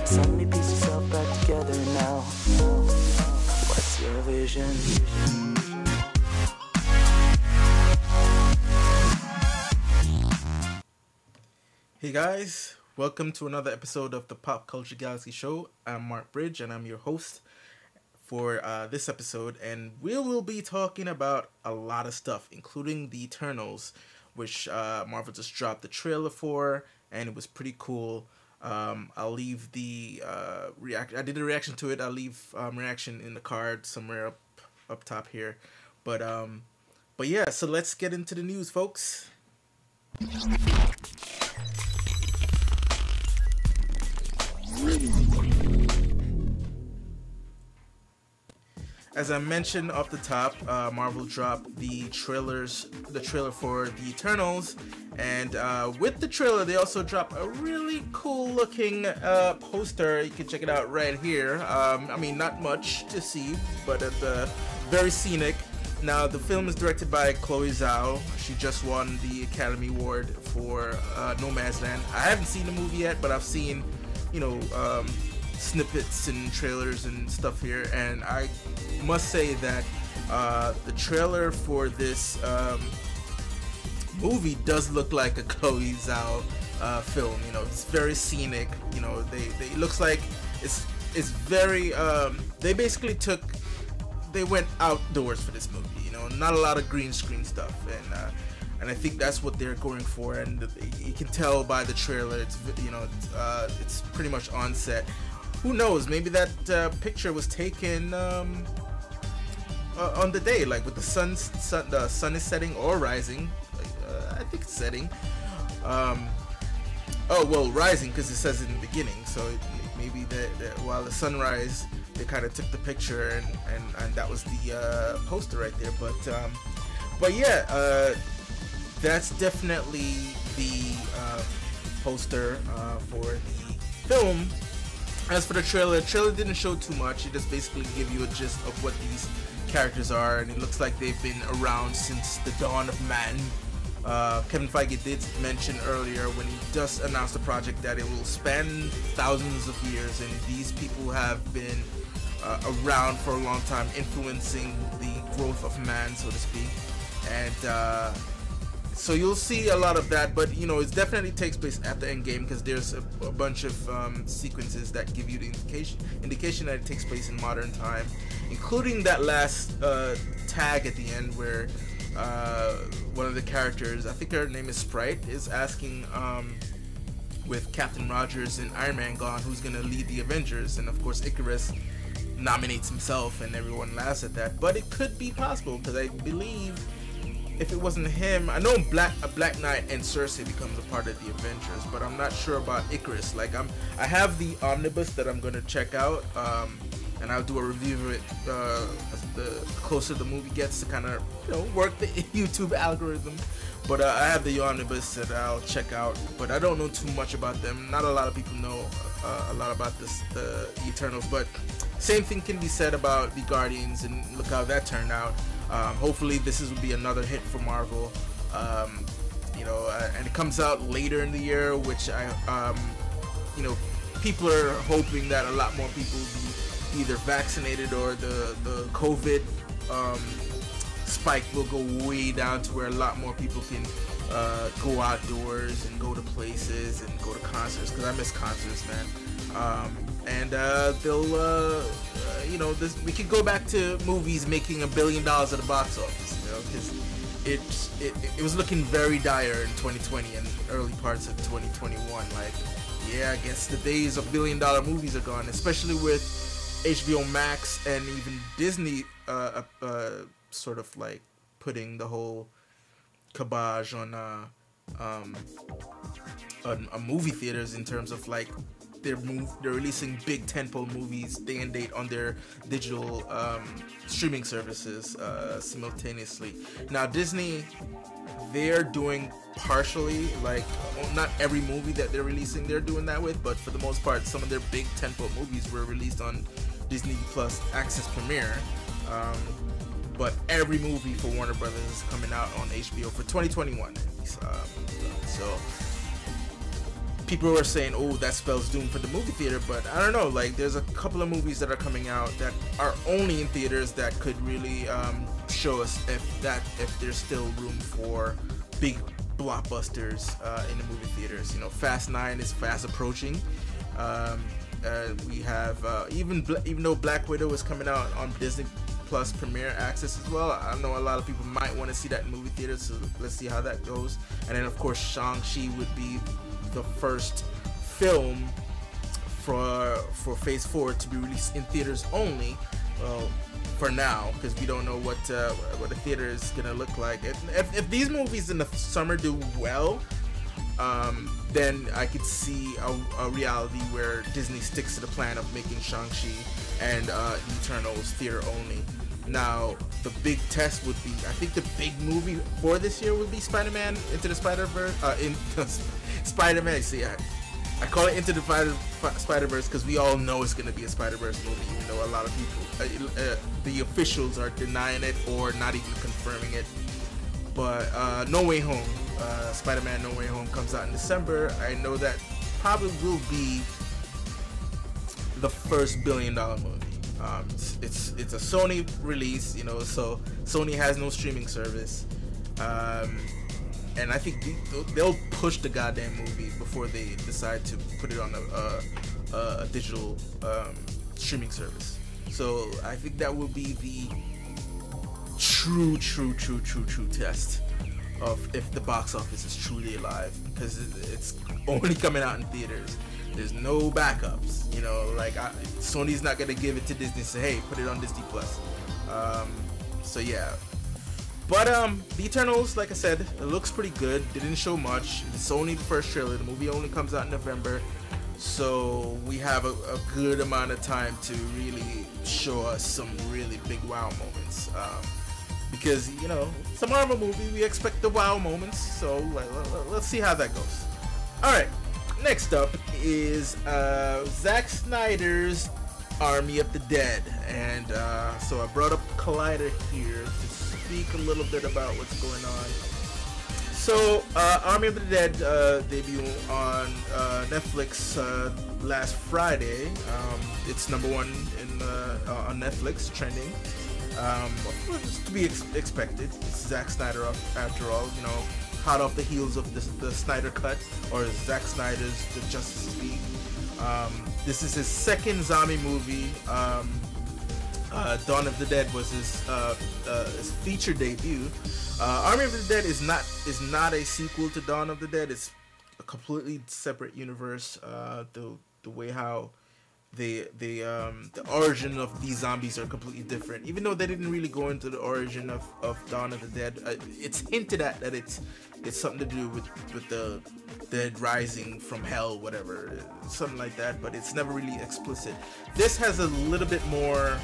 Suddenly piece yourself back together now. What's your vision? Hey guys, welcome to another episode of the Pop Culture Galaxy Show. I'm Mark Bridge and I'm your host for this episode, and we will be talking about a lot of stuff, including the Eternals, which Marvel just dropped the trailer for, and it was pretty cool. I'll leave the I did a reaction to it. I'll leave reaction in the card somewhere up top here, but yeah. So let's get into the news, folks. As I mentioned off the top, Marvel dropped the trailer for the Eternals, and with the trailer, they also dropped a really cool-looking poster. You can check it out right here. I mean, not much to see, but it's very scenic. Now, the film is directed by Chloe Zhao. She just won the Academy Award for Nomadland. I haven't seen the movie yet, but I've seen, snippets and trailers and stuff here, and I must say that the trailer for this movie does look like a Chloe Zhao film. It's very scenic. It looks like it's very they went outdoors for this movie. Not a lot of green screen stuff, and I think that's what they're going for, and you can tell by the trailer. It's pretty much on set. Who knows? Maybe that picture was taken on the day, like with the sun is setting or rising. I think it's setting. Rising, because it says in the beginning. So maybe while the sunrise, they kind of took the picture, and that was the poster right there. But yeah, that's definitely the poster for the film. As for the trailer didn't show too much. It just basically give you a gist of what these characters are, and it looks like they've been around since the dawn of man. Kevin Feige did mention earlier when he just announced the project that it will span thousands of years, and these people have been around for a long time, influencing the growth of man, so to speak. And so you'll see a lot of that, but it definitely takes place after Endgame, because there's a bunch of sequences that give you the indication that it takes place in modern time, including that last tag at the end where one of the characters, I think her name is Sprite, is asking with Captain Rogers and Iron Man gone, who's gonna lead the Avengers, and of course Icarus nominates himself, and everyone laughs at that. But it could be possible, because I believe if it wasn't him, I know Black Knight and Cersei becomes a part of the Avengers, but I'm not sure about Icarus. I have the omnibus that I'm gonna check out, and I'll do a review of it as the closer the movie gets to kind of work the YouTube algorithm. But I have the omnibus that I'll check out, but I don't know too much about them. Not a lot of people know a lot about the Eternals, but same thing can be said about the Guardians, and look how that turned out. Hopefully this will be another hit for Marvel, and it comes out later in the year, which people are hoping that a lot more people will be either vaccinated or the COVID spike will go way down to where a lot more people can go outdoors and go to places and go to concerts, because I miss concerts, man. And they'll we could go back to movies making $1 billion at the box office, because it was looking very dire in 2020 and early parts of 2021. I guess the days of $1 billion movies are gone, especially with HBO Max and even Disney sort of like putting the whole kibosh on movie theaters, in terms of like they're releasing big tentpole movies day and date on their digital streaming services simultaneously. Now Disney, they're doing partially, not every movie that they're releasing they're doing that with, but for the most part some of their big tentpole movies were released on Disney Plus Access Premiere. But every movie for Warner Brothers is coming out on HBO for 2021. So people were saying, "Oh, that spells doom for the movie theater," but I don't know. Like, there's a couple of movies that are coming out that are only in theaters that could really show us if there's still room for big blockbusters in the movie theaters. You know, Fast 9 is fast approaching. We have even though Black Widow is coming out on Disney Plus Premiere Access as well. I know a lot of people might want to see that in movie theaters, so let's see how that goes. And then of course Shang-Chi would be the first film for Phase 4 to be released in theaters only. Well, for now, because we don't know what the theater is gonna look like. If these movies in the summer do well, then I could see a reality where Disney sticks to the plan of making Shang-Chi and Eternals theater only. Now, the big test would be, I think the big movie for this year would be Spider-Man Into the Spider-Verse. Spider-Man, see, I call it Into the Spider-Verse because we all know it's going to be a Spider-Verse movie, even though a lot of people, the officials are denying it or not even confirming it. But No Way Home, Spider-Man No Way Home comes out in December. I know that probably will be the first billion-dollar movie. It's a Sony release, you know, so Sony has no streaming service, and I think they'll push the goddamn movie before they decide to put it on a digital streaming service. So I think that will be the true test of if the box office is truly alive, because it's only coming out in theaters. There's no backups, you know, like Sony's not gonna give it to Disney and say, hey, put it on Disney Plus. So yeah, but the Eternals, like I said, it looks pretty good. They didn't show much. It's only the first trailer. The movie only comes out in November, so we have a good amount of time to really show us some really big wow moments. Because, you know, it's a Marvel movie, we expect the wow moments, so let's see how that goes. Alright, next up is Zack Snyder's Army of the Dead, and so I brought up Collider here to speak a little bit about what's going on. So, Army of the Dead debuted on Netflix last Friday. It's number one on Netflix, trending. It's to be expected. It's Zack Snyder after all, you know, hot off the heels of the Snyder Cut, or Zack Snyder's The Justice League. This is his second zombie movie. Dawn of the Dead was his feature debut. Army of the Dead is not a sequel to Dawn of the Dead. It's a completely separate universe. The way how the origin of these zombies are completely different. Even though they didn't really go into the origin of Dawn of the Dead, it's hinted at that it's something to do with the dead rising from hell, whatever, something like that. But it's never really explicit. This has a little bit more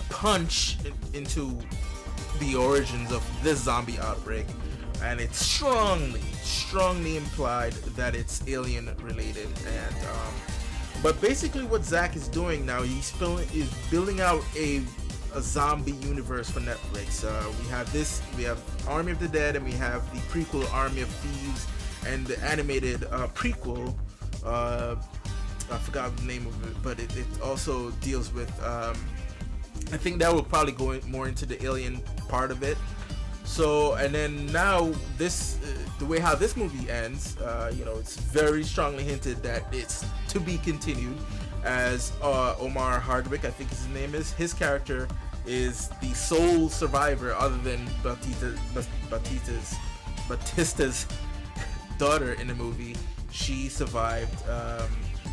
punch into the origins of this zombie outbreak, and it's strongly implied that it's alien related. And but basically what Zack is doing now, is building out a zombie universe for Netflix. We have Army of the Dead, and we have the prequel Army of Thieves, and the animated prequel, I forgot the name of it, but it also deals with I think that will probably go more into the alien part of it. So, and then now this, the way how this movie ends, you know, it's very strongly hinted that it's to be continued, as Omar Hardwick, I think his name is, his character is the sole survivor other than Batista's daughter in the movie. She survived,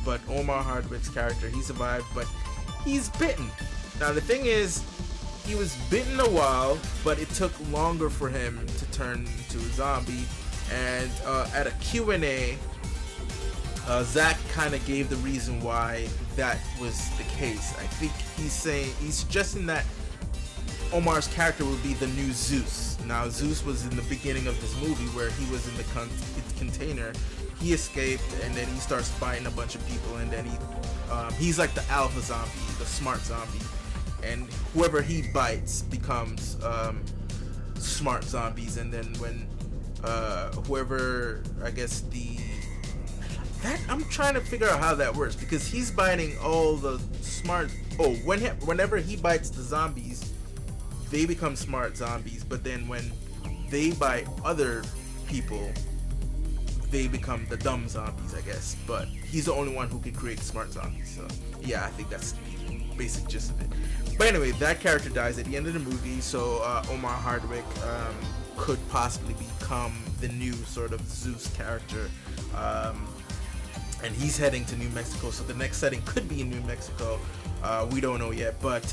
but Omar Hardwick's character, he survived, but he's bitten. Now the thing is, he was bitten a while, but it took longer for him to turn into a zombie. And at a Q&A, Zack kind of gave the reason why that was the case. I think he's suggesting that Omar's character would be the new Zeus. Now Zeus was in the beginning of this movie where he was in the container. He escaped, and then he starts fighting a bunch of people, and then he's like the alpha zombie, the smart zombie. And whoever he bites becomes smart zombies, and then when whoever, I guess that I'm trying to figure out how that works, because he's biting all the smart. Oh, whenever he bites the zombies, they become smart zombies. But then when they bite other people, they become the dumb zombies, I guess. But he's the only one who can create smart zombies. So yeah, I think that's the basic gist of it. But anyway, that character dies at the end of the movie. So Omar Hardwick could possibly become the new sort of Zeus character. And he's heading to New Mexico, so the next setting could be in New Mexico. We don't know yet, but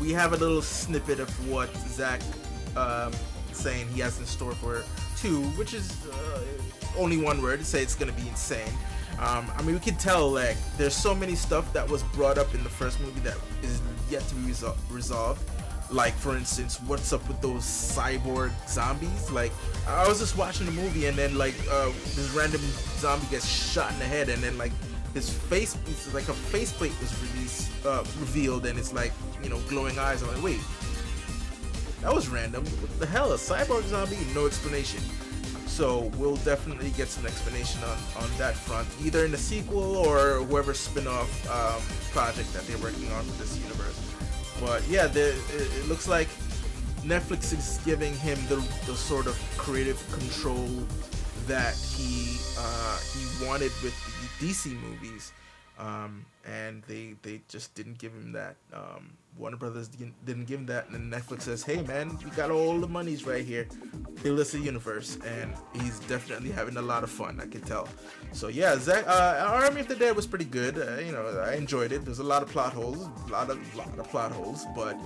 we have a little snippet of what Zack saying he has in store for 2, which is only one word to say it's gonna be insane. I mean, we can tell, like, there's so many stuff that was brought up in the first movie that is yet to be resolved. Like, for instance, what's up with those cyborg zombies? Like, I was just watching the movie, and then, like, this random zombie gets shot in the head, and then, like, his face, it's like a faceplate was revealed, and it's like, you know, glowing eyes. I'm like, wait, that was random. What the hell? A cyborg zombie? No explanation. So we'll definitely get some explanation on that front, either in the sequel or whoever spin-off project that they're working on for this universe. But yeah, it looks like Netflix is giving him the sort of creative control that he wanted with the DC movies, and they just didn't give him that. Warner Brothers didn't give him that, and Netflix says, "Hey man, we got all the monies right here. Build us a universe," and he's definitely having a lot of fun. I can tell. So yeah, Zack, Army of the Dead was pretty good. You know, I enjoyed it. There's a lot of plot holes, but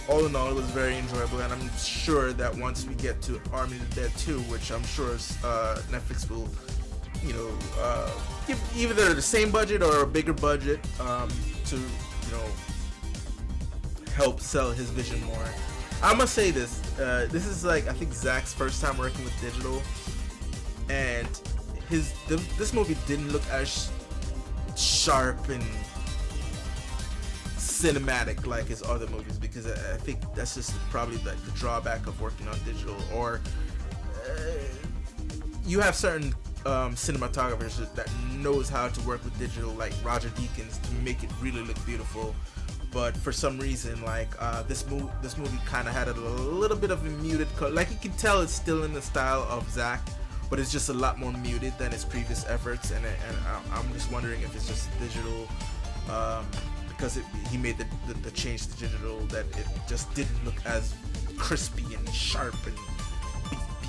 all in all, it was very enjoyable, and I'm sure that once we get to Army of the Dead 2, which I'm sure Netflix will, you know, give either the same budget or a bigger budget to, you know, help sell his vision more. I must say this. This is, like, I think Zack's first time working with digital, and this movie didn't look as sharp and cinematic like his other movies, because I think that's just probably like the drawback of working on digital, or you have certain cinematographers that knows how to work with digital, like Roger Deakins, to make it really look beautiful. But for some reason, like this movie kind of had a little bit of a muted color. Like, you can tell it's still in the style of Zack, but it's just a lot more muted than his previous efforts. And I'm just wondering if it's just digital, because he made the change to digital, that it just didn't look as crispy and sharp and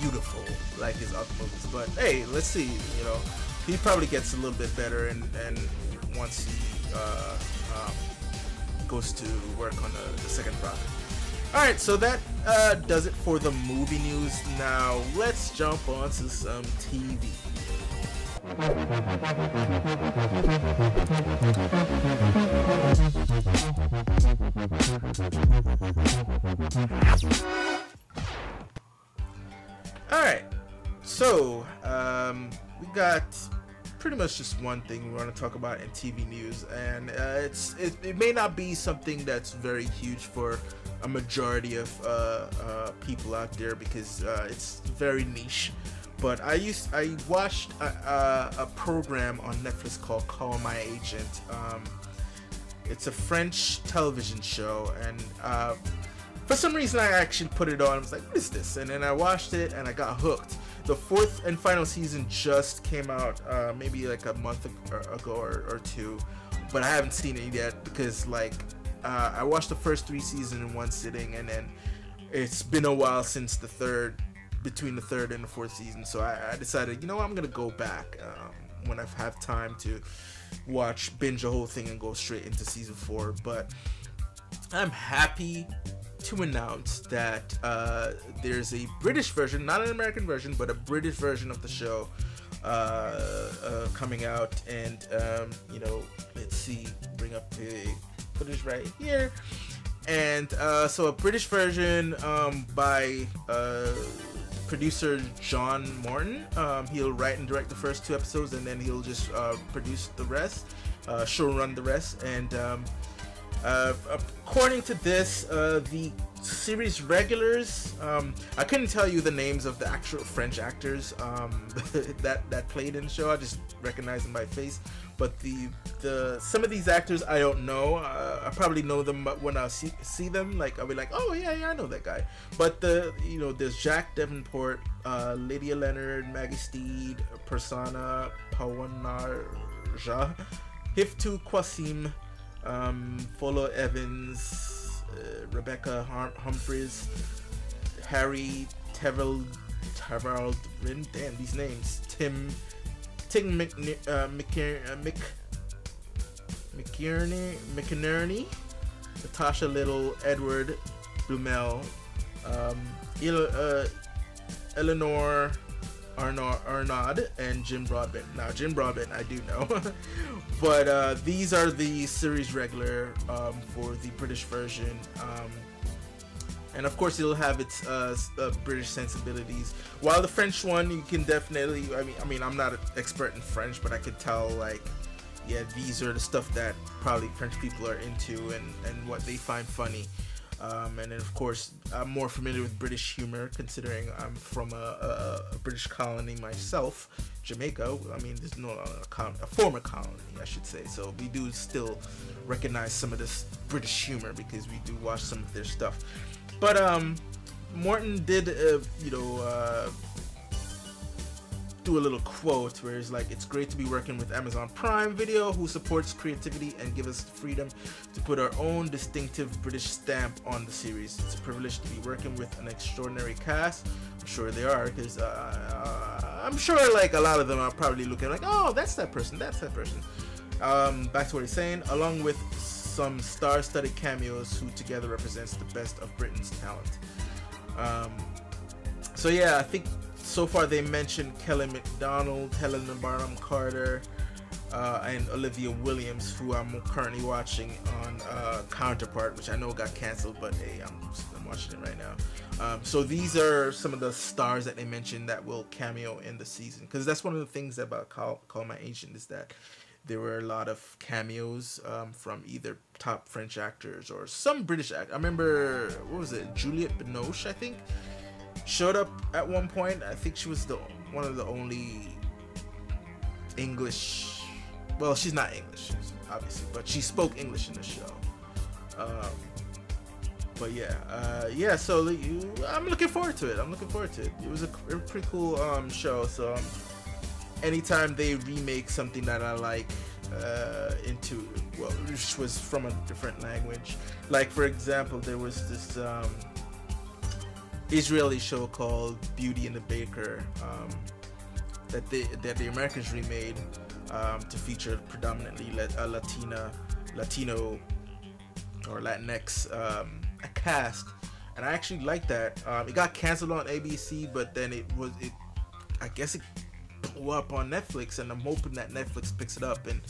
beautiful like his other movies. But hey, let's see. You know, he probably gets a little bit better, and once he goes to work on the second project. Alright, so that does it for the movie news. Now let's jump on to some TV. Alright, so we got pretty much just one thing we want to talk about in TV news, and it may not be something that's very huge for a majority of people out there, because it's very niche. But I watched a program on Netflix called Call My Agent. It's a French television show, and for some reason I actually put it on. I was like, what is this? And then I watched it and I got hooked. The 4th and final season just came out maybe like a month ago or 2, but I haven't seen it yet, because like I watched the first 3 seasons in one sitting, and then it's been a while since between the 3rd and the 4th season, so I decided, you know what, I'm gonna go back when I have time to binge the whole thing and go straight into season 4. But I'm happy to announce that there's a British version, not an American version, but a British version of the show coming out. And you know, let's see, bring up the footage right here. And so a British version by producer John Morton. He'll write and direct the first 2 episodes, and then he'll just produce the rest, showrun the rest. And according to this, the series regulars, I couldn't tell you the names of the actual French actors that played in the show. I just recognize them by face. But the some of these actors I don't know. I probably know them when I see them. Like I'll be like, oh yeah, I know that guy. But there's Jack Davenport, Lydia Leonard, Maggie Steed, Persona Pawanarja, Hiftu Kwasim, Folo Evans, Rebecca Humphries, Harry Tevald, damn these names, Ting McInerney, Natasha Little, Edward Blumel, Eleanor Arnaud, and Jim Broadbent. Now Jim Broadbent I do know, but these are the series regular for the British version, and of course it'll have its British sensibilities. While the French one, you can definitely, I mean I'm not an expert in French, but I could tell, like, yeah, these are the stuff that probably French people are into and what they find funny. And then of course I'm more familiar with British humor, considering I'm from a British colony myself, Jamaica. I mean, there's no a former colony, I should say, so we do still recognize some of this British humor because we do watch some of their stuff. But Morton did do a little quote where it's like, it's great to be working with Amazon Prime Video, who supports creativity and give us the freedom to put our own distinctive British stamp on the series. It's a privilege to be working with an extraordinary cast. I'm sure they are, because I'm sure like a lot of them are probably looking like, oh, that's that person. Back to what he's saying, along with some star-studded cameos who together represents the best of Britain's talent. So yeah, I think so far they mentioned Kelly MacDonald, Helena Bonham Carter, and Olivia Williams, who I'm currently watching on Counterpart, which I know got canceled, but hey, I'm watching it right now. So these are some of the stars that they mentioned that will cameo in the season, because that's one of the things about Call My Agent, is that there were a lot of cameos from either top French actors or some British actors. I remember, what was it, Juliette Binoche, I think, showed up at one point. I think she was one of the only English, well, she's not English obviously, but she spoke English in the show. But yeah, so I'm looking forward to it. It was a pretty cool show. So anytime they remake something that I like which was from a different language, like for example, there was this Israeli show called Beauty and the Baker that the Americans remade to feature predominantly Latino or Latinx a cast, and I actually like that. It got canceled on ABC, but then I guess it blew up on Netflix, and I'm hoping that Netflix picks it up and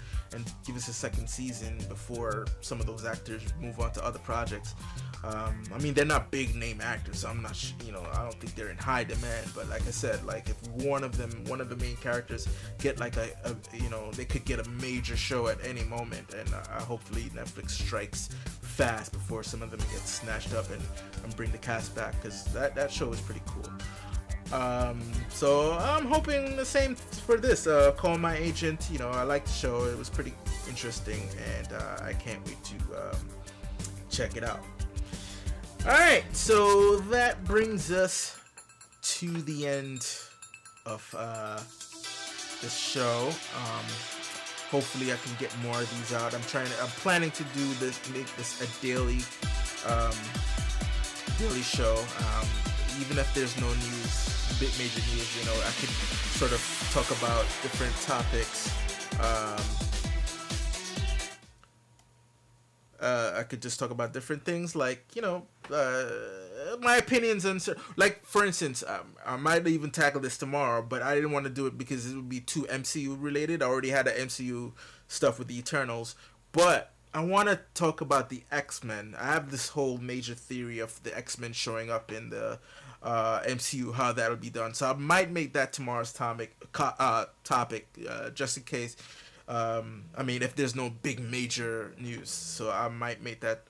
give us a second season before some of those actors move on to other projects. I mean, they're not big name actors, so I'm not, I don't think they're in high demand. But like I said, like if one of the main characters get like they could get a major show at any moment, and hopefully Netflix strikes fast before some of them get snatched up and bring the cast back, because that show is pretty cool. So I'm hoping the same for this. Call My Agent. I liked the show. It was pretty interesting, and I can't wait to check it out. Alright, so that brings us to the end of this show. Hopefully I can get more of these out. I'm planning to do this, make this a daily show. Even if there's no news, major news, I could sort of talk about different topics. I could just talk about different things, like, my opinions on, like, for instance, I might even tackle this tomorrow, but I didn't want to do it because it would be too MCU related. I already had the MCU stuff with the Eternals, but I want to talk about the X-Men. I have this whole major theory of the X-Men showing up in the MCU, how that'll be done. So I might make that tomorrow's topic, just in case. I mean, if there's no big major news, so I might make that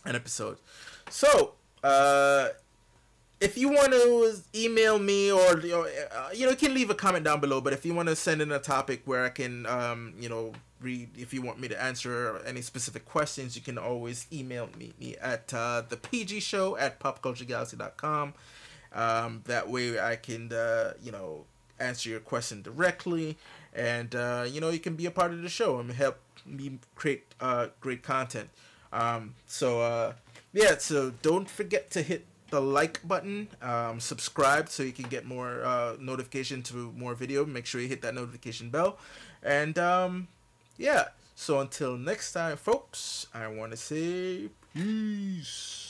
an episode. So, if you want to email me, or you can leave a comment down below. But if you want to send in a topic where I can, read, if you want me to answer any specific questions, you can always email me at the PG Show at popculturegalaxy.com. That way I can, answer your question directly, and you can be a part of the show and help me create great content. So don't forget to hit the like button, subscribe so you can get more notification to more video. Make sure you hit that notification bell, and so until next time, folks, I want to say peace.